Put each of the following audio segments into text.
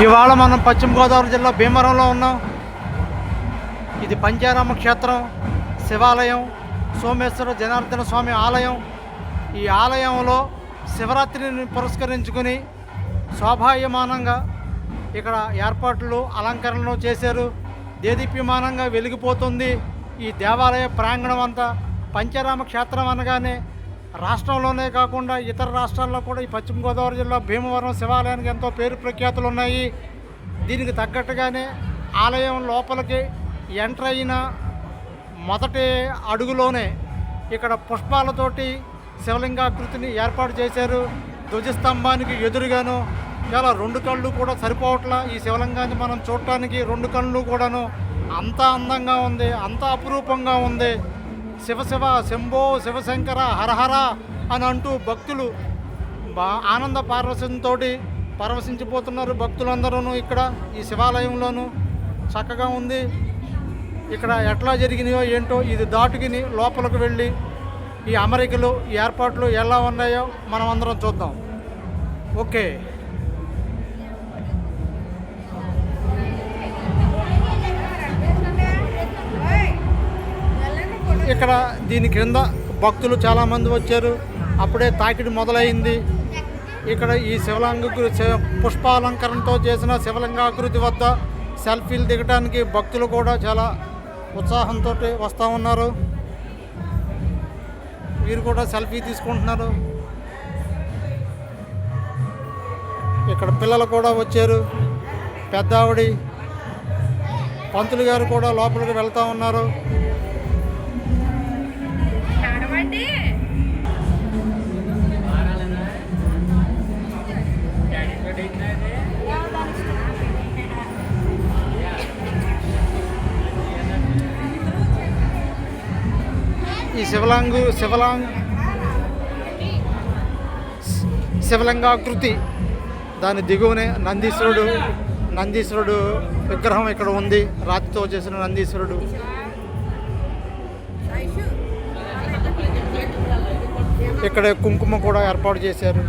ఇవాళ మనం పశ్చిమ గోదావరి జిల్లా భీమవరంలో ఉన్నాం. ఇది పంచారామ క్షేత్రం, శివాలయం, సోమేశ్వర జనార్దన స్వామి ఆలయం. ఈ ఆలయంలో శివరాత్రిని పురస్కరించుకుని శోభాయమానంగా ఇక్కడ ఏర్పాట్లు అలంకరణలు చేశారు. దేదీప్యమానంగా వెలిగిపోతుంది ఈ దేవాలయ ప్రాంగణం అంతా. పంచారామ క్షేత్రం అనగానే రాష్ట్రంలోనే కాకుండా ఇతర రాష్ట్రాల్లో కూడా ఈ పశ్చిమ గోదావరి జిల్లా భీమవరం శివాలయానికి ఎంతో పేరు ప్రఖ్యాతులు ఉన్నాయి. దీనికి తగ్గట్టుగానే ఆలయం లోపలికి ఎంటర్ అయిన మొదటి అడుగులోనే ఇక్కడ పుష్పాలతోటి శివలింగాకృతిని ఏర్పాటు చేశారు. ధ్వజస్తంభానికి ఎదురుగాను చాలా రెండు కళ్ళు కూడా సరిపోవట్లా ఈ శివలింగాన్ని మనం చూడటానికి. రెండు కళ్ళు కూడాను అంత అందంగా ఉంది, అంత అపురూపంగా ఉంది. శివ శివ శంభో శివశంకర హరహర అని అంటూ భక్తులు ఆనంద పారవశంతో పరవశించిపోతున్నారు. భక్తులందరూ ఇక్కడ ఈ శివాలయంలోనూ చక్కగా ఉంది. ఇక్కడ ఎట్లా జరిగినాయో ఏంటో ఇది దాటుకుని లోపలికి వెళ్ళి ఈ అమరికలు, ఈ ఏర్పాట్లు ఎలా ఉన్నాయో మనం అందరం చూద్దాం. ఓకే, ఇక్కడ దీని క్రింద భక్తులు చాలామంది వచ్చారు. అప్పుడే తాకిడి మొదలైంది. ఇక్కడ ఈ పుష్పాలంకరణతో చేసిన శివలింగాకృతి వద్ద సెల్ఫీలు దిగడానికి భక్తులు కూడా చాలా ఉత్సాహంతో వస్తూ ఉన్నారు. వీరు కూడా సెల్ఫీ తీసుకుంటున్నారు. ఇక్కడ పిల్లలు కూడా వచ్చారు. పెద్ద ఆవిడ పంతులు గారు కూడా లోపలికి వెళ్తూ ఉన్నారు. ఈ శివలింగాకృతి దాని దిగువనే నందీశ్వరుడు విగ్రహం ఇక్కడ ఉంది. రాతితో చేసిన నందీశ్వరుడు. ఇక్కడ కుంకుమ కూడా ఏర్పాటు చేశారు.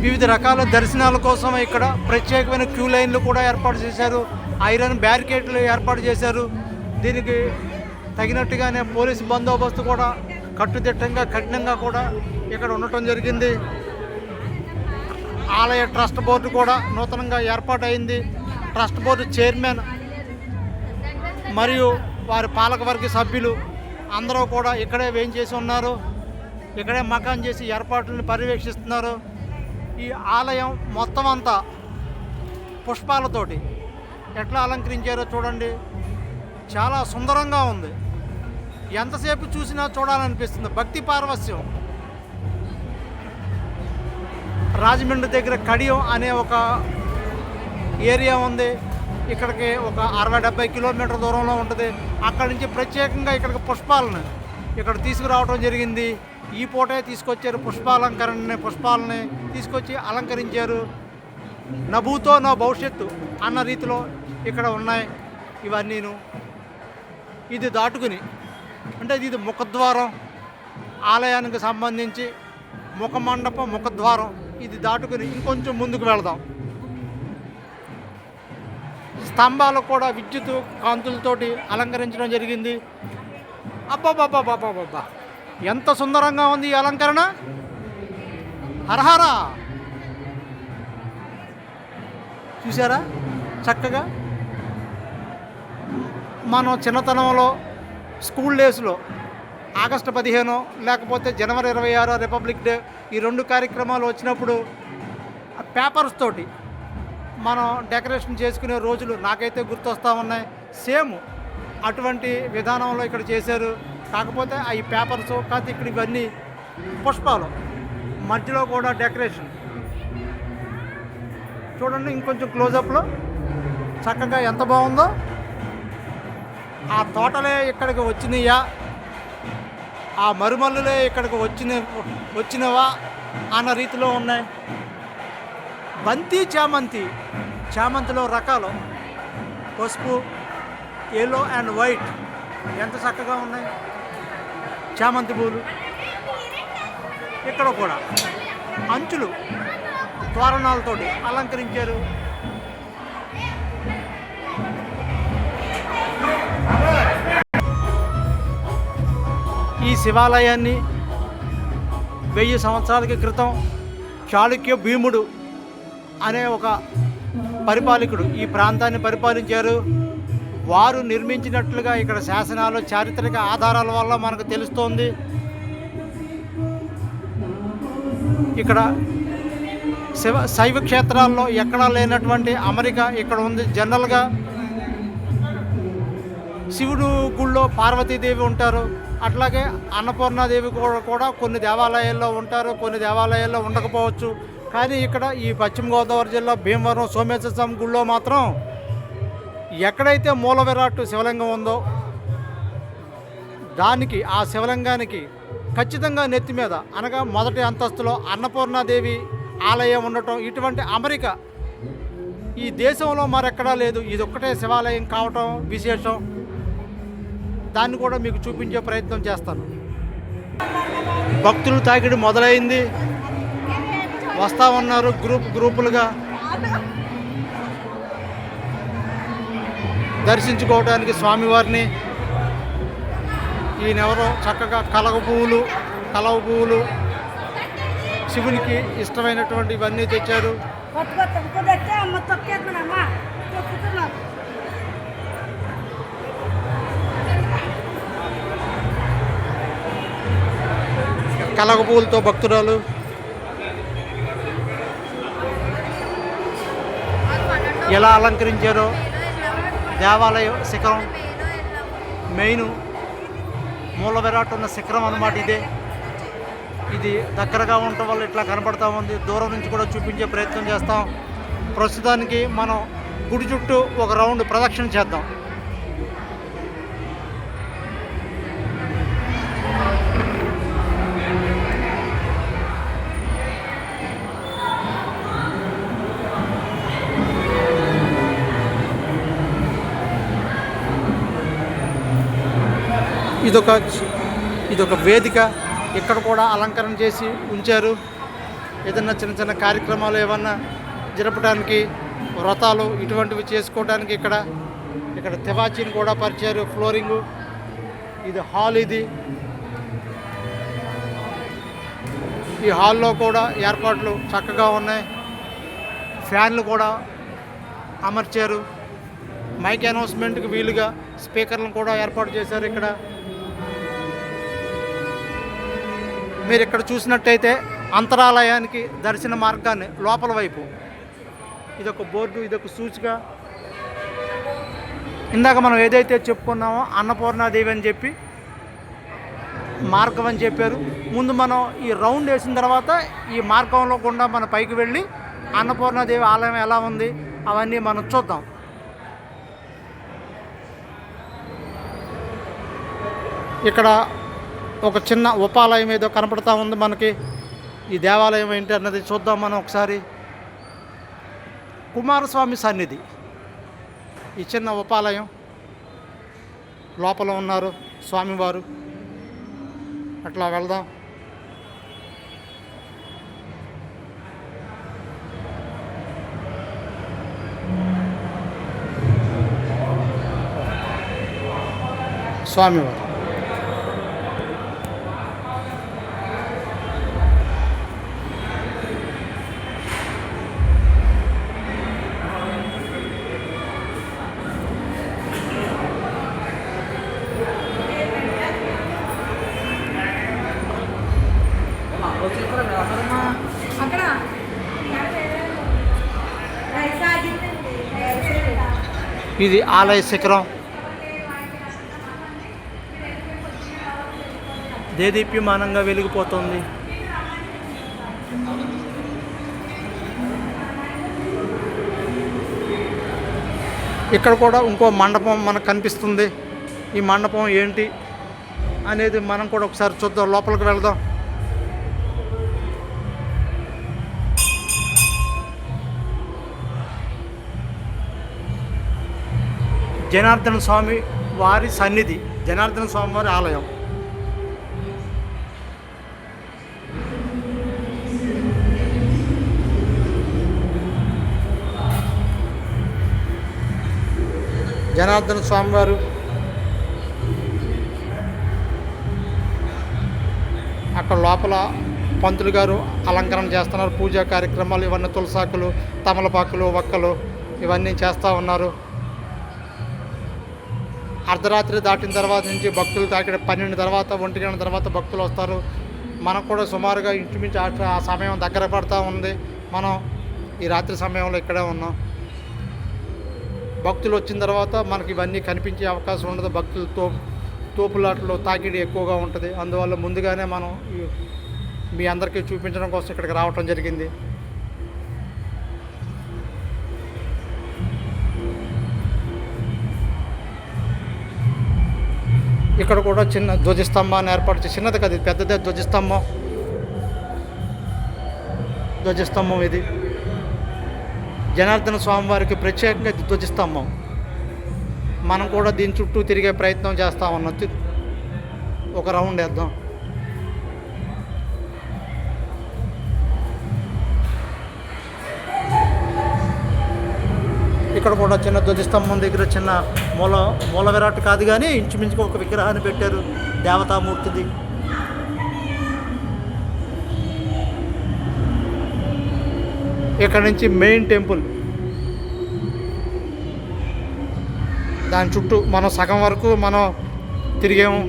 వివిధ రకాల దర్శనాల కోసం ఇక్కడ ప్రత్యేకమైన క్యూ లైన్లు కూడా ఏర్పాటు చేశారు. ఐరన్ బ్యారికేడ్లు ఏర్పాటు చేశారు. దీనికి తగినట్టుగానే పోలీసు బందోబస్తు కూడా కట్టుదిట్టంగా కఠినంగా కూడా ఇక్కడ ఉండటం జరిగింది. ఆలయ ట్రస్ట్ బోర్డు కూడా నూతనంగా ఏర్పాటైంది. ట్రస్ట్ బోర్డు చైర్మన్ మరియు వారి పాలకవర్గ సభ్యులు అందరూ కూడా ఇక్కడే వేయించేసి ఉన్నారు. ఇక్కడే మకాన్ చేసి ఏర్పాట్లను పర్యవేక్షిస్తున్నారు. ఈ ఆలయం మొత్తం అంతా పుష్పాలతోటి ఎట్లా అలంకరించారో చూడండి. చాలా సుందరంగా ఉంది. ఎంతసేపు చూసినా చూడాలనిపిస్తుంది. భక్తి పారవస్యం. రాజమండ్రి దగ్గర కడియం అనే ఒక ఏరియా ఉంది. ఇక్కడికి ఒక 60-70 కిలోమీటర్ల దూరంలో ఉంటుంది. అక్కడి నుంచి ప్రత్యేకంగా ఇక్కడికి పుష్పాలను ఇక్కడ తీసుకురావడం జరిగింది. ఈ పూటే తీసుకొచ్చారు. పుష్పాలని తీసుకొచ్చి అలంకరించారు. నభూతో నా భవిష్యత్తు అన్న రీతిలో ఇక్కడ ఉన్నాయి ఇవన్నీను. ఇది దాటుకుని అంటే ఇది ముఖద్వారం, ఆలయానికి సంబంధించి ముఖమండపం, ముఖద్వారం. ఇది దాటుకుని ఇంకొంచెం ముందుకు వెళదాం. స్తంభాలు కూడా విద్యుత్ కాంతులతోటి అలంకరించడం జరిగింది. అబ్బాబ్బాబ్బాబ్బాబ్బా, ఎంత సుందరంగా ఉంది ఈ అలంకరణ. హరహర చూసారా చక్కగా. మనం చిన్నతనంలో స్కూల్ డేస్లో ఆగస్టు 15 లేకపోతే జనవరి 26 రిపబ్లిక్ డే ఈ 2 కార్యక్రమాలు వచ్చినప్పుడు పేపర్స్ తోటి మనం డెకరేషన్ చేసుకునే రోజులు నాకైతే గుర్తొస్తూ ఉన్నాయి. సేమ్ అటువంటి విధానంలో ఇక్కడ చేశారు. కాకపోతే ఈ పేపర్స్ కాదు, ఇక్కడ ఇవన్నీ పుష్పాలు, మధ్యలో కూడా డెకరేషన్ చూడండి. ఇంకొంచెం క్లోజప్లో చక్కగా ఎంత బాగుందో. ఆ తోటలే ఇక్కడికి వచ్చినాయా, ఆ మరుమల్లులే ఇక్కడికి వచ్చినవా అన్న రీతిలో ఉన్నాయి. బంతి చామంతిలో రకాలు పసుపు, ఎల్లో అండ్ వైట్ ఎంత చక్కగా ఉన్నాయి చామంతి పూలు. ఇక్కడ కూడా అంచులు తోరణాలతోటి అలంకరించారు. ఈ శివాలయాన్ని 1000 సంవత్సరాల క్రితం చాళుక్య భీముడు అనే ఒక పరిపాలకుడు ఈ ప్రాంతాన్ని పరిపాలించారు. వారు నిర్మించినట్లుగా ఇక్కడ శాసనాలు, చారిత్రక ఆధారాల వల్ల మనకు తెలుస్తోంది. ఇక్కడ శైవ క్షేత్రాల్లో ఎక్కడా లేనటువంటి అమరిక ఇక్కడ ఉంది. జనరల్గా శివుడు గుళ్ళో పార్వతీదేవి ఉంటారు, అట్లాగే అన్నపూర్ణాదేవి కూడా కొన్ని దేవాలయాల్లో ఉంటారు, కొన్ని దేవాలయాల్లో ఉండకపోవచ్చు. కానీ ఇక్కడ ఈ పశ్చిమ గోదావరి జిల్లా భీమవరం సోమేశ్వర స్వామి గుళ్ళో మాత్రం ఎక్కడైతే మూల విరాట్ శివలింగం ఉందో దానికి, ఆ శివలింగానికి ఖచ్చితంగా నెత్తి మీద అనగా మొదటి అంతస్తులో అన్నపూర్ణాదేవి ఆలయం ఉండటం, ఇటువంటి అమరిక ఈ దేశంలో మరెక్కడా లేదు. ఇది ఒక్కటే శివాలయం కావటం విశేషం. దాన్ని కూడా మీకు చూపించే ప్రయత్నం చేస్తాను. భక్తులు తాకిడి మొదలైంది, వస్తూ ఉన్నారు గ్రూపులుగా దర్శించుకోవడానికి స్వామివారిని. ఈయనెవరో చక్కగా కలవ పువ్వులు శివునికి ఇష్టమైనటువంటి ఇవన్నీ తెచ్చారు. కలవ పువ్వులతో భక్తురాలు ఎలా అలంకరించారో. దేవాలయం శిఖరం మెయిన్ మూల విరాట్ ఉన్న శిఖరం అన్నమాట ఇదే. ఇది దగ్గరగా ఉండటం వల్ల ఇట్లా కనపడతా ఉంది. దూరం నుంచి కూడా చూపించే ప్రయత్నం చేస్తాం. ప్రస్తుతానికి మనం గుడి చుట్టూ ఒక రౌండ్ ప్రదక్షిణ చేద్దాం. ఇదొక వేదిక. ఇక్కడ కూడా అలంకరణ చేసి ఉంచారు. ఏదన్నా చిన్న చిన్న కార్యక్రమాలు ఏమన్నా జరపడానికి, వ్రతాలు ఇటువంటివి చేసుకోవడానికి ఇక్కడ తివాచీని కూడా పరిచారు. ఫ్లోరింగు, ఇది హాల్. ఈ హాల్లో కూడా ఏర్పాట్లు చక్కగా ఉన్నాయి. ఫ్యాన్లు కూడా అమర్చారు. మైక్ అనౌన్స్మెంట్కి వీలుగా స్పీకర్లను కూడా ఏర్పాటు చేశారు. ఇక్కడ మీరు ఇక్కడ చూసినట్టయితే అంతరాలయానికి దర్శన మార్గాన్ని లోపల వైపు ఇదొక బోర్డు, ఇదొక సూచిక. ఇందాక మనం ఏదైతే చెప్పుకున్నామో అన్నపూర్ణాదేవి అని చెప్పి మార్గం అని చెప్పారు. ముందు మనం ఈ రౌండ్ వేసిన తర్వాత ఈ మార్గంలో గుండా మన పైకి వెళ్ళి అన్నపూర్ణాదేవి ఆలయం ఎలా ఉంది అవన్నీ మనం చూద్దాం. ఇక్కడ ఒక చిన్న ఉపాలయం ఏదో కనపడతా ఉంది మనకి. ఈ దేవాలయం ఏంటి అన్నది చూద్దాం మనం ఒకసారి. కుమారస్వామి సన్నిధి, ఈ చిన్న ఉపాలయం లోపల ఉన్నారు స్వామివారు. అట్లా వెళ్దాం. స్వామివారు ఇది ఆలయ శిఖరం. దేదీప్యమానంగా వెలిగిపోతుంది. ఇక్కడ కూడా ఇంకో మండపం మనకు కనిపిస్తుంది. ఈ మండపం ఏంటి అనేది మనం కూడా ఒకసారి చూద్దాం. లోపలికి వెళదాం. జనార్దన స్వామి వారి సన్నిధి, జనార్దన స్వామి వారి ఆలయం. జనార్దన స్వామివారు అక్కడ లోపల పంతులు గారు అలంకరణ చేస్తున్నారు. పూజా కార్యక్రమాలు ఇవన్నీ తులసాకులు, తమలపాకులు, వక్కలు ఇవన్నీ చేస్తూ ఉన్నారు. అర్ధరాత్రి దాటిన తర్వాత నుంచి భక్తులు తాకిడ 12 తర్వాత 1 గంటల తర్వాత భక్తులు వస్తారు. మనకు కూడా సుమారుగా ఇంచుమించు ఆ సమయం దగ్గర పడుతూ ఉంది. మనం ఈ రాత్రి సమయంలో ఇక్కడే ఉన్నాం. భక్తులు వచ్చిన తర్వాత మనకి ఇవన్నీ కనిపించే అవకాశం ఉండదు. భక్తులతో తోపులాటలో తాకిడి ఎక్కువగా ఉంటుంది. అందువల్ల ముందుగానే మనం మీ అందరికీ చూపించడం కోసం ఇక్కడికి రావటం జరిగింది. ఇక్కడ కూడా చిన్న ధ్వజస్తంభాన్ని ఏర్పాటు చేసి, చిన్నది కదా ఇది, పెద్దదే ధ్వజస్తంభం ఇది జనార్దన స్వామివారికి ప్రత్యేకంగా ధ్వజస్తంభం. మనం కూడా దీని చుట్టూ తిరిగే ప్రయత్నం చేస్తూ ఉన్నాం. ఒక రౌండ్ వేద్దాం. ఇక్కడ కూడా చిన్న ధ్వజస్తంభం దగ్గర చిన్న మూల విరాట్ కాదు కానీ ఇంచుమించుగా ఒక విగ్రహాన్ని పెట్టారు, దేవతామూర్తిది. ఇక్కడ నుంచి మెయిన్ టెంపుల్, దాని చుట్టూ మనం సగం వరకు మనం తిరిగాము.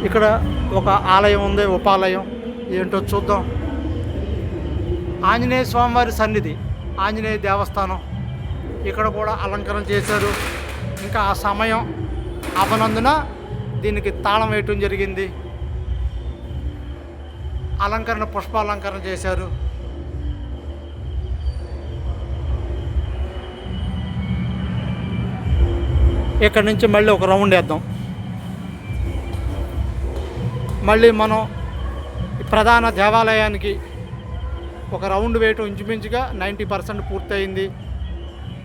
ఇక్కడ ఒక ఆలయం ఉంది, ఉపాలయం, ఏంటో చూద్దాం. ఆంజనేయ స్వామివారి సన్నిధి, ఆంజనేయ దేవస్థానం. ఇక్కడ కూడా అలంకరణ చేశారు. ఇంకా ఆ సమయం అవనందున దీనికి తాళం వేయటం జరిగింది. అలంకరణ, పుష్పాలంకరణ చేశారు. ఇక్కడ నుంచి మళ్ళీ ఒక రౌండ్ వేద్దాం. మళ్ళీ మనం ప్రధాన దేవాలయానికి ఒక రౌండ్ వేయటం ఇంచుమించుగా 90% పూర్తయింది.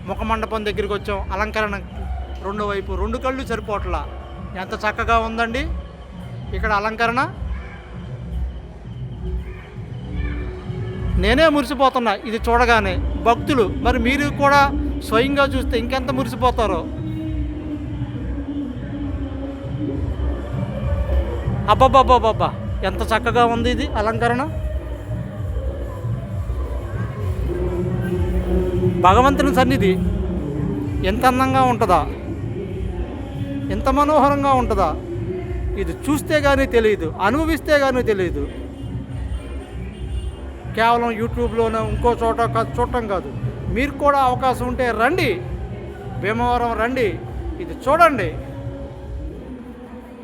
ముఖమండపం దగ్గరికి వచ్చాం. అలంకరణ రెండో వైపు 2 కళ్ళు సరిపోట్లా, ఎంత చక్కగా ఉందండి ఇక్కడ అలంకరణ. నేనే మురిసిపోతున్నా ఇది చూడగానే. భక్తులు మరి మీరు కూడా స్వయంగా చూస్తే ఇంకెంత మురిసిపోతారో. అబ్బబ్బబ్బబ్బబ్బా, ఎంత చక్కగా ఉంది ఇది అలంకరణ. భగవంతుని సన్నిధి ఎంత అందంగా ఉంటుందా, ఎంత మనోహరంగా ఉంటుందా. ఇది చూస్తే కానీ తెలియదు, అనుభవిస్తే కానీ తెలియదు. కేవలం యూట్యూబ్లోనే ఇంకో చోట చూడటం కాదు, మీరు కూడా అవకాశం ఉంటే రండి, భీమవరం రండి, ఇది చూడండి.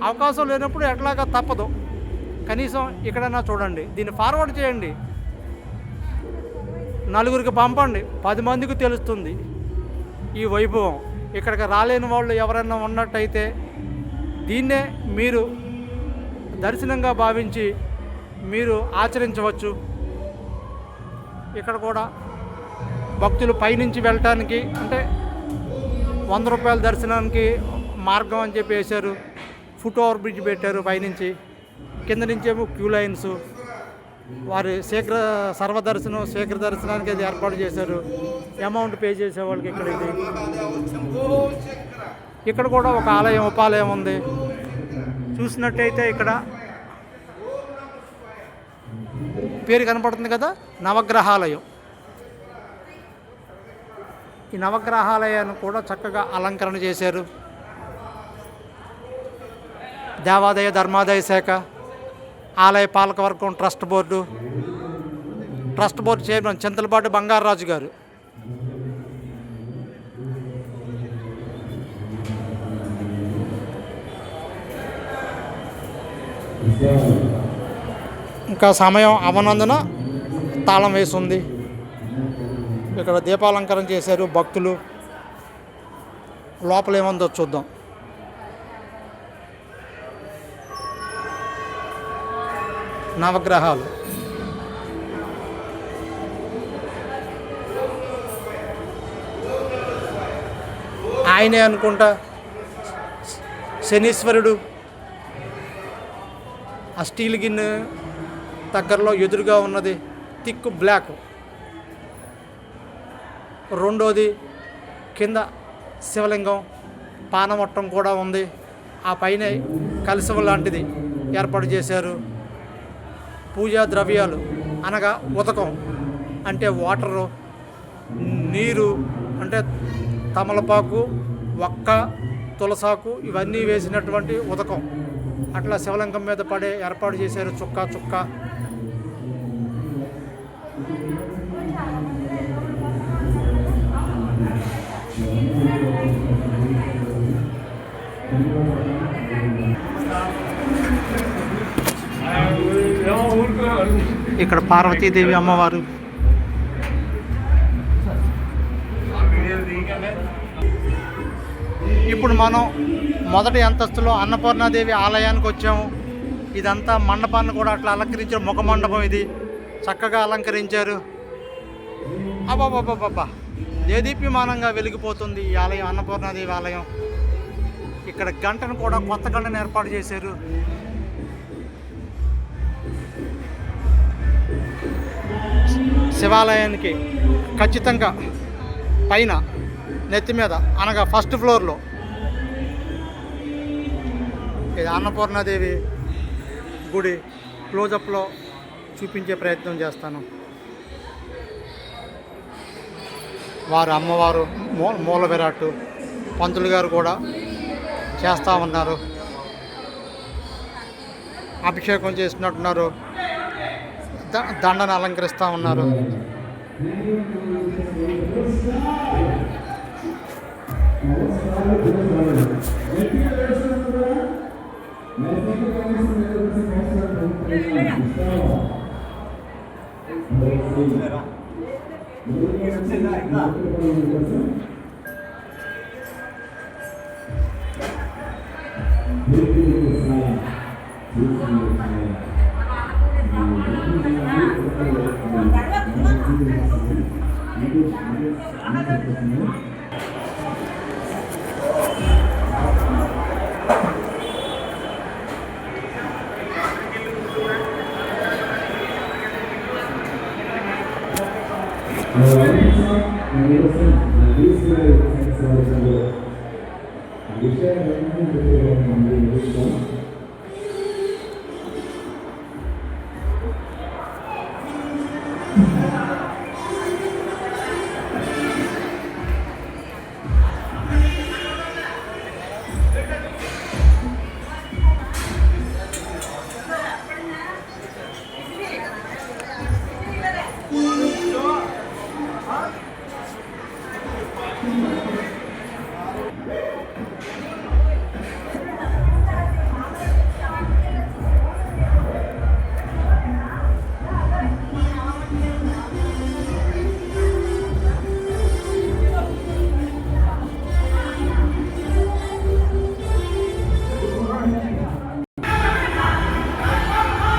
అవకాశం లేనప్పుడు ఎట్లాగా తప్పదు, కనీసం ఇక్కడైనా చూడండి. దీన్ని ఫార్వర్డ్ చేయండి, నలుగురికి పంపండి, 10 మందికి తెలుస్తుంది ఈ వైభవం. ఇక్కడికి రాలేని వాళ్ళు ఎవరైనా ఉన్నట్టయితే దీన్నే మీరు దర్శనంగా భావించి మీరు ఆచరించవచ్చు. ఇక్కడ కూడా భక్తులు పైనుంచి వెళ్ళటానికి అంటే 100 రూపాయల దర్శనానికి మార్గం అని చెప్పి వేశారు. ఫుట్ ఓవర్ బ్రిడ్జ్ పెట్టారు పైనుంచి, కింద నుంచేమో క్యూ లైన్స్. వారి సర్వదర్శనం శీఘ్ర దర్శనానికి అది ఏర్పాటు చేశారు. అమౌంట్ పే చేసే వాళ్ళకి ఇక్కడ ఇది. ఇక్కడ కూడా ఒక ఆలయం, ఉపాలయం ఉంది. చూసినట్టయితే ఇక్కడ పేరు కనపడుతుంది కదా, నవగ్రహాలయం. ఈ నవగ్రహాలయాన్ని కూడా చక్కగా అలంకరణ చేశారు. దేవాదాయ ధర్మాదాయ శాఖ, ఆలయ పాలకవర్గం, trust board chairman Chintalapati Bangararaju గారు. ఇంకా సమయం అవనందున తాళం వేసి ఉంది. ఇక్కడ దీపాలంకరణ చేశారు భక్తులు. లోపల ఏముందో చూద్దాం. నవగ్రహాలు, ఆయనే అనుకుంటా శనీశ్వరుడు, ఆ స్టీల్ గిన్నె దగ్గరలో ఎదురుగా ఉన్నది థిక్ బ్లాక్. రెండోది కింద శివలింగం పానమట్టం కూడా ఉంది. ఆ పైన కలశం లాంటిది ఏర్పాటు చేశారు. పూజా ద్రవ్యాలు అనగా ఉదకం అంటే వాటరు, నీరు అంటే తమలపాకు, ఒక్క, తులసాకు ఇవన్నీ వేసినటువంటి ఉదకం అట్లా శివలింగం మీద పడే ఏర్పాటు చేశారు. చుక్క చుక్క ఇక్కడ పార్వతీదేవి అమ్మవారు. ఇప్పుడు మనం మొదటి అంతస్తులో అన్నపూర్ణాదేవి ఆలయానికి వచ్చాము. ఇదంతా మండపాన్ని కూడా అట్లా అలంకరించారు. ముఖ మండపం ఇది చక్కగా అలంకరించారు. అబ్బాబ్బాబ్బా దేదీప్యమానంగా వెలిగిపోతుంది ఈ ఆలయం, అన్నపూర్ణాదేవి ఆలయం. ఇక్కడ గంటను కూడా కొత్త గంటను ఏర్పాటు చేశారు. శివాలయానికి ఖచ్చితంగా పైన నెత్తి మీద అనగా ఫస్ట్ ఫ్లోర్లో ఇది అన్నపూర్ణాదేవి గుడి క్లోజప్లో చూపించే ప్రయత్నం చేస్తాను. వారు అమ్మవారు మూల విరాట్ పంతులు గారు కూడా చేస్తూ ఉన్నారు. అభిషేకం చేస్తున్నట్టున్నారు. దండను అలంకరిస్తూ ఉన్నారు.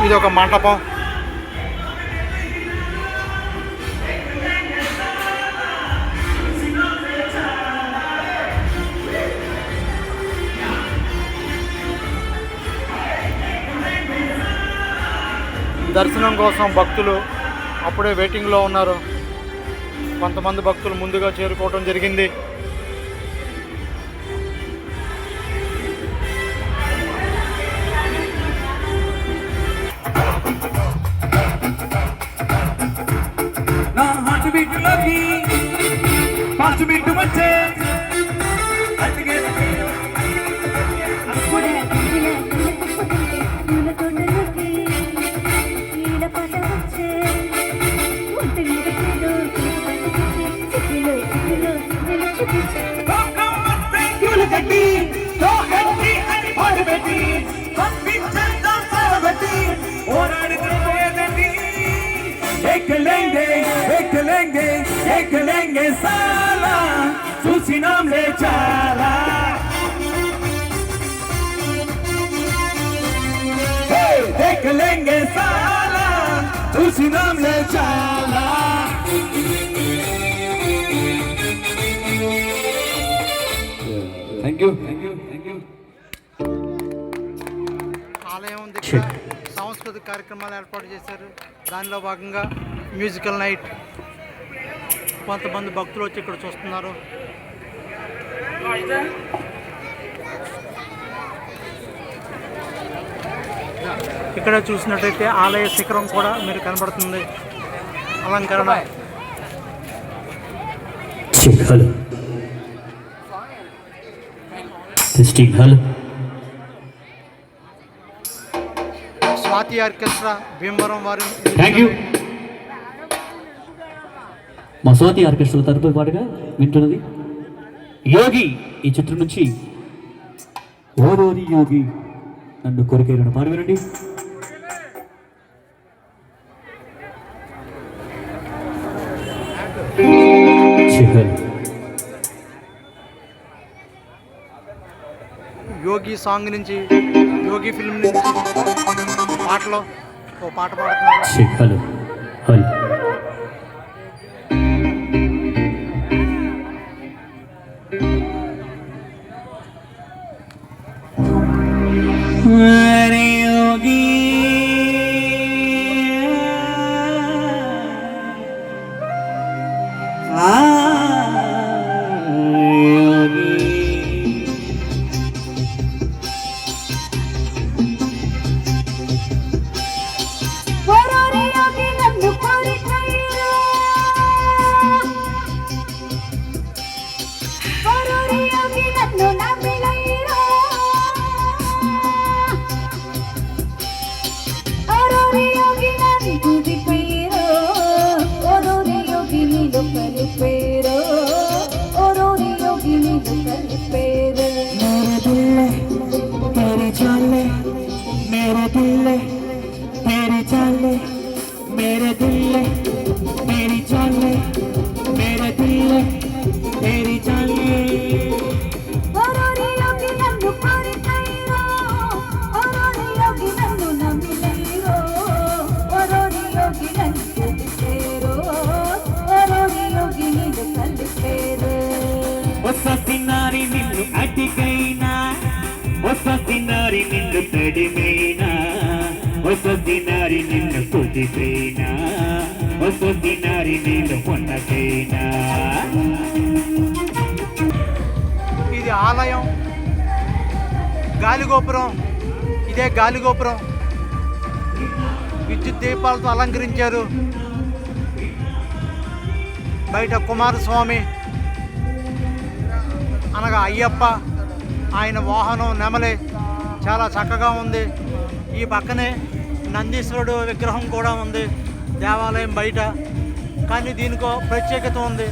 ఇది ఒక మంటపం. దర్శనం కోసం భక్తులు అప్పుడే వెయిటింగ్లో ఉన్నారు. కొంతమంది భక్తులు ముందుగా చేరుకోవడం జరిగింది. देखेंगे साला सूची नाम ले चाला देख लेंगे साला सूची नाम ले चाला. Thank you. ఆలయం దగ్గర సాంస్కృతిక కార్యక్రమాలు ఏర్పాటు చేశారు. దానిలో భాగంగా మ్యూజికల్ నైట్. కొంతమంది భక్తులు వచ్చి ఇక్కడ చూస్తున్నారు. ఇక్కడ చూసినట్టయితే ఆలయ శిఖరం కూడా మీరు కనబడుతుంది. అలంకరణ. స్వాతి ఆర్కెస్ట్రా భీమవరం వారి మా స్వాతి ఆర్కెస్ట్రా తరపు పాటుగా వింటున్నది యోగి. ఈ చిత్రం నుంచి ఓరోరి యోగి నన్ను కోరికైన పాడు వినండి. యోగి సాంగ్ నుంచి, యోగి ఫిల్మ్ నుంచి పాటలో ఓ పాట పాడుతున్నారు. వసతినారి నిన్ను అటికైనా, వసతినారి నిన్ను తడిమైనా, వసతినారి నిన్ను కుదిపైనా, వసతినారి నిన్ను పొన్నకైనా. ఇది ఆలయం గాలిగోపురం. ఇదే గాలిగోపురం. విద్యుత్ దీపాలతో అలంకరించారు. బయట కుమారస్వామి అనగా అయ్యప్ప, ఆయన వాహనం నెమలి చాలా చక్కగా ఉంది. ఈ పక్కనే నందీశ్వరుడు విగ్రహం కూడా ఉంది దేవాలయం బయట. కానీ దీనికో ప్రత్యేకత ఉంది.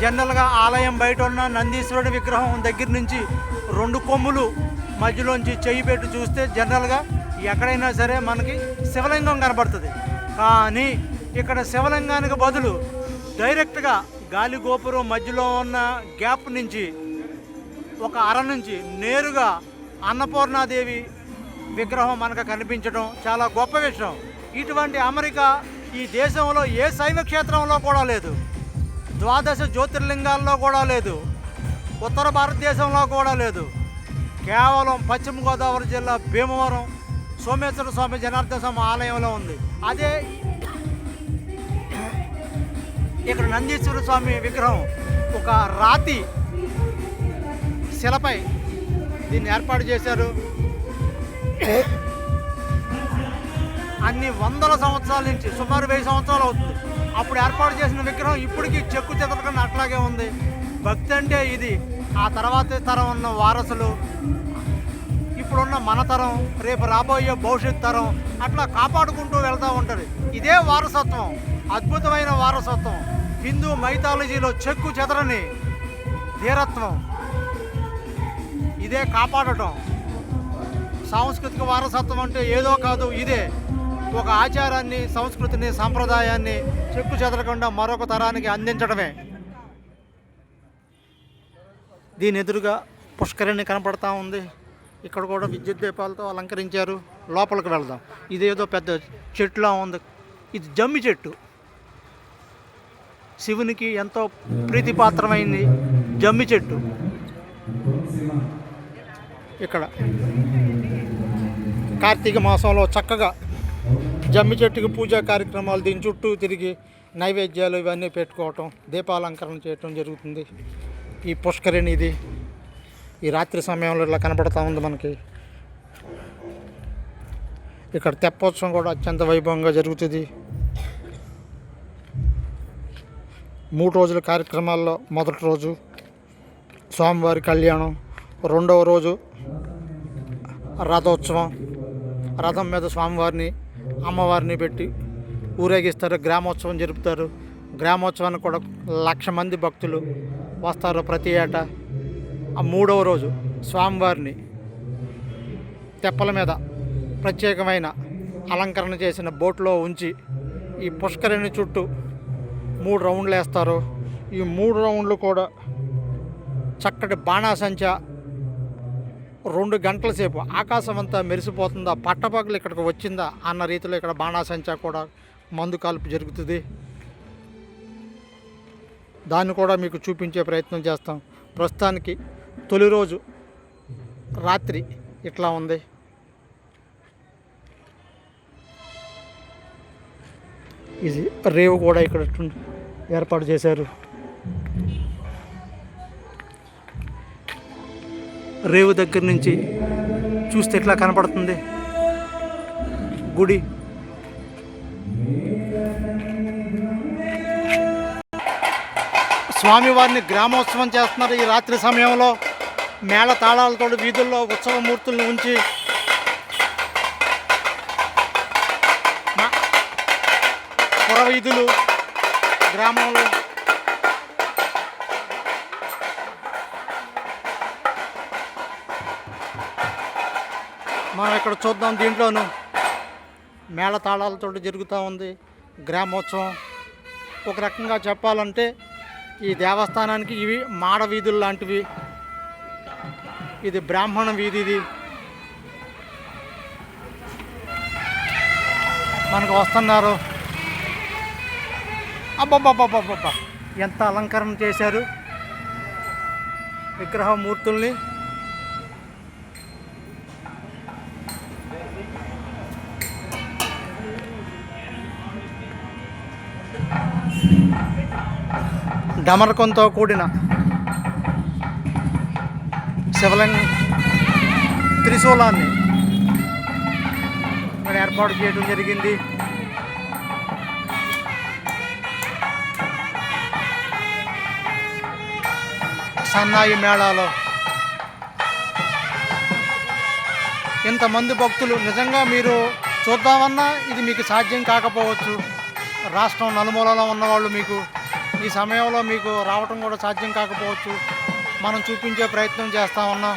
జనరల్గా ఆలయం బయట ఉన్న నందీశ్వరుడి విగ్రహం దగ్గర నుంచి 2 కొమ్ములు మధ్యలోంచి చెయ్యి పెట్టి చూస్తే జనరల్గా ఎక్కడైనా సరే మనకి శివలింగం కనబడుతుంది. కానీ ఇక్కడ శివలింగానికి బదులు డైరెక్ట్గా గాలిగోపురం మధ్యలో ఉన్న గ్యాప్ నుంచి ఒక అర నుంచి నేరుగా అన్నపూర్ణాదేవి విగ్రహం మనకు కనిపించడం చాలా గొప్ప విషయం. ఇటువంటి అమరిక ఈ దేశంలో ఏ శైవ క్షేత్రంలో కూడా లేదు. 12 జ్యోతిర్లింగాల్లో కూడా లేదు. ఉత్తర భారతదేశంలో కూడా లేదు. కేవలం పశ్చిమ గోదావరి జిల్లా భీమవరం సోమేశ్వర స్వామి జనార్దన స్వామి ఆలయంలో ఉంది. అదే ఇక్కడ నందీశ్వర స్వామి విగ్రహం ఒక రాతి శిలపై దీన్ని ఏర్పాటు చేశారు. అన్ని వందల సంవత్సరాల నుంచి సుమారు 1000 సంవత్సరాలు అవుతుంది. అప్పుడు ఏర్పాటు చేసిన విగ్రహం ఇప్పటికీ చెక్కు చెదరకుండా అట్లాగే ఉంది. భక్తి అంటే ఇది. ఆ తర్వాత తరం ఉన్న వారసులు, ఇప్పుడున్న మన తరం, రేపు రాబోయే భవిష్యత్ తరం అట్లా కాపాడుకుంటూ వెళ్తూ ఉంటారు. ఇదే వారసత్వం, అద్భుతమైన వారసత్వం. హిందూ మైథాలజీలో చెక్కు చెదరని ధీరత్వం. ఇదే కాపాడటం. సాంస్కృతిక వారసత్వం అంటే ఏదో కాదు, ఇదే ఒక ఆచారాన్ని, సంస్కృతిని, సాంప్రదాయాన్ని చెక్కు చెదరకుండా మరొక తరానికి అందించడమే. దీని ఎదురుగా పుష్కరిణి కనపడతా ఉంది. ఇక్కడ కూడా విద్యుత్ దీపాలతో అలంకరించారు. లోపలికి వెళ్దాం. ఇదేదో పెద్ద చెట్టులా ఉంది. ఇది జమ్మి చెట్టు. శివునికి ఎంతో ప్రీతిపాత్రమైంది జమ్మి చెట్టు. ఇక్కడ కార్తీక మాసంలో చక్కగా జమ్మి చెట్టుకి పూజా కార్యక్రమాలు దీని చుట్టూ తిరిగి నైవేద్యాలు ఇవన్నీ పెట్టుకోవటం, దీపాలంకరణ చేయటం జరుగుతుంది. ఈ పుష్కరిణి ఇది ఈ రాత్రి సమయంలో ఇలా కనపడతా ఉంది మనకి. ఇక్కడ తెప్పోత్సవం కూడా అత్యంత వైభవంగా జరుగుతుంది. 3 రోజుల కార్యక్రమాల్లో మొదటి రోజు స్వామివారి కళ్యాణం, రెండవ రోజు రథోత్సవం. రథం మీద స్వామివారిని అమ్మవారిని పెట్టి ఊరేగిస్తారు, గ్రామోత్సవం జరుపుతారు. గ్రామోత్సవానికి కూడా 1,00,000 మంది భక్తులు వస్తారు ప్రతి ఏటా. ఆ 3వ రోజు స్వామివారిని తెప్పల మీద ప్రత్యేకమైన అలంకరణ చేసిన బోట్లో ఉంచి ఈ పుష్కరిణి చుట్టూ 3 రౌండ్లు వేస్తారు. ఈ 3 రౌండ్లు కూడా చక్కటి బాణాసంచా 2 గంటల సేపు ఆకాశం అంతా మెరిసిపోతుందా, పట్టపగలు ఇక్కడికి వచ్చిందా అన్న రీతిలో ఇక్కడ బాణాసంచా కూడా మందు కాల్పు జరుగుతుంది. దాన్ని కూడా మీకు చూపించే ప్రయత్నం చేస్తాం. ప్రస్తుతానికి తొలి రోజు రాత్రి ఇట్లా ఉంది. ఇది రేవు కూడా ఇక్కడ ఏర్పాటు చేశారు. రేవు దగ్గర నుంచి చూస్తే ఎట్లా కనపడుతుంది గుడి. స్వామివారిని గ్రామోత్సవం చేస్తున్నారు ఈ రాత్రి సమయంలో. మేళ తాళాలతో వీధుల్లో ఉత్సవమూర్తులను ఉంచి పురవీధులు గ్రామంలో మనం ఇక్కడ చూద్దాం. దీంట్లోనూ మేళ తాళాలతో జరుగుతూ ఉంది గ్రామోత్సవం. ఒక రకంగా చెప్పాలంటే ఈ దేవస్థానానికి ఇవి మాడ వీధులు లాంటివి. ఇది బ్రాహ్మణ వీధి. ఇది మనకు వస్తున్నారు. అబ్బబ్బబ్బబ్బబ్బా ఎంత అలంకరణ చేశారు విగ్రహమూర్తుల్ని. డమరకంతో కూడిన శివలింగం త్రిశూలాన్ని ఇక్కడ ఏర్పాటు చేయడం జరిగింది. సన్నాయి మేళాలో ఇంతమంది భక్తులు నిజంగా మీరు చూద్దామన్నా ఇది మీకు సాధ్యం కాకపోవచ్చు. రాష్ట్రం నలుమూలలో ఉన్నవాళ్ళు మీకు ఈ సమయంలో మీకు రావటం కూడా సాధ్యం కాకపోవచ్చు. మనం చూపించే ప్రయత్నం చేస్తూ ఉన్నాం.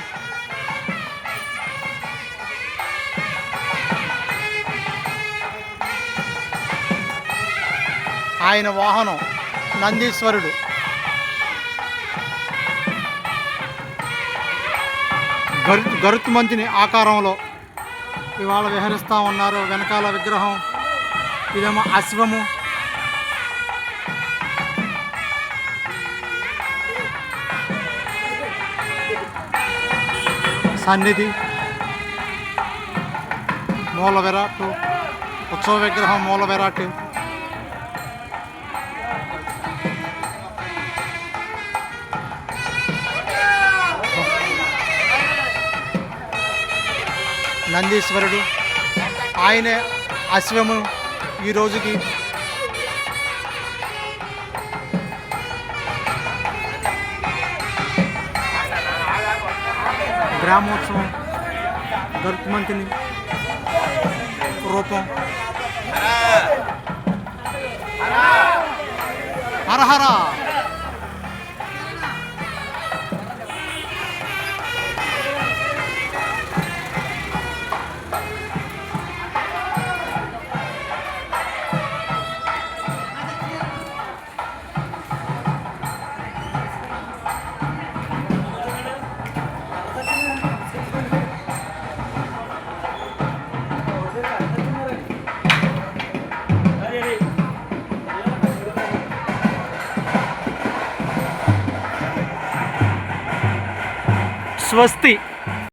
ఆయన వాహనం నందీశ్వరుడు. గరుత్మంతుని ఆకారంలో ఇవాళ విహరిస్తూ ఉన్నారు. వెనకాల విగ్రహం ఇదేమో అశ్వము. సన్నిధి మూల విరాట్, ఉత్సవ విగ్రహం మూల విరాట్. నందీశ్వరుడు ఆయనే అశ్వము ఈ రోజుకి. గ్రామోత్సవం గరుత్మంతుని రూపం. హరహర స్వస్తి.